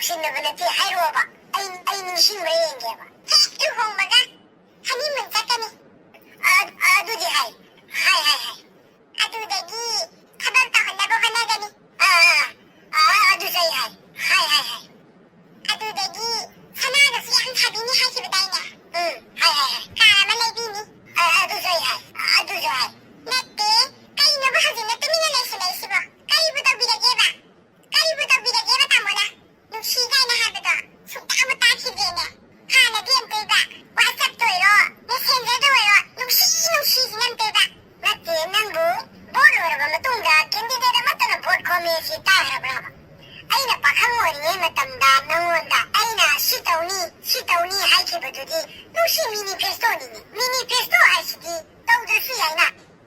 ꯇꯧꯁꯤꯟꯅꯕꯅꯠꯇꯦ ꯍꯥꯏꯔꯣꯕ ꯑꯩ ꯅꯤꯡꯁꯤꯡꯕ ꯌꯦꯡꯒꯦꯕ ꯍꯦꯛ ꯂꯨꯍꯣꯡꯕꯒ ꯍꯅꯤꯃꯨꯟ ꯆꯠꯀꯅꯤ ꯑꯗꯨꯗꯤ ꯍꯥꯏ ꯑꯗꯨꯗꯒꯤ ꯊꯕꯛ ꯇꯧꯍꯟꯅꯕ ꯍꯣꯠꯅꯒꯅꯤ ꯑꯗꯨꯁꯨ ꯑꯩ ꯍꯥꯏ ꯑꯗꯨꯗꯒꯤ ꯁꯅꯥꯒꯁꯨ ꯌꯥꯝ ꯁꯥꯕꯤꯅꯤ ꯍꯥꯏꯈꯤꯕꯗꯥꯏꯅꯦ ꯍꯥꯏ ꯀꯥꯔ ꯑꯃ ꯂꯩꯕꯤꯅꯤ ꯑꯗꯨꯁꯨ ꯑꯩ ꯍꯥꯏ ꯅꯠꯇꯦ ꯀꯩꯅꯣꯕ ꯍꯧꯖꯤꯛꯅ ꯇꯨꯃꯤꯟꯅ ꯂꯩꯁꯤꯜꯂꯛꯏꯁꯤꯕꯣ ꯀꯔꯤꯕꯨ ꯇꯧꯕꯤꯔꯒꯦꯕ ꯇꯥꯃꯣꯅ ꯅꯨꯡꯁꯤ ꯀꯥꯏꯅ ꯍꯥꯏꯕꯗꯣ ꯁꯨꯡꯇꯥꯕꯨ ꯇꯥꯈꯤꯗ꯭ꯔꯦꯅꯦ ꯍꯥꯟꯅꯗꯤ ꯑꯝꯇꯣꯏꯕ ꯋꯥꯆꯞꯇ ꯑꯣꯏꯔꯣ ꯃꯦꯁꯦꯟꯖꯔꯗ ꯑꯣꯏꯔꯣ ꯅꯨꯡꯁꯤꯁꯤꯅ ꯑꯝꯇꯣꯏꯕ ꯅꯠꯇꯦ ꯅꯪꯕꯨ ꯚꯣꯠ ꯂꯣꯏꯔꯕ ꯃꯇꯨꯡꯗ ꯀꯦꯟꯗꯤꯗꯦꯠ ꯑꯃꯠꯇꯅ ꯚꯣꯠ ꯈꯣꯝꯃꯦ ꯁꯤ ꯇꯥꯈ꯭ꯔꯕ꯭ꯔꯕ ꯑꯩꯅ ꯄꯥꯈꯪ ꯑꯣꯏꯔꯤꯉꯩ ꯃꯇꯝꯗ ꯅꯪꯉꯣꯟꯗ ꯑꯩꯅ ꯁꯤ ꯇꯧꯅꯤ ꯍꯥꯏꯈꯤꯕꯗꯨꯗꯤ ꯅꯨꯡꯁꯤ ꯃꯤꯅꯤꯐꯦꯁꯇꯣꯅꯤꯅꯦ ꯃꯤꯅꯤꯐꯦꯁꯇꯣ ꯍꯥꯏꯁꯤꯗꯤ ꯇꯧꯗ꯭ꯔꯁꯨ ꯌꯥꯏꯅ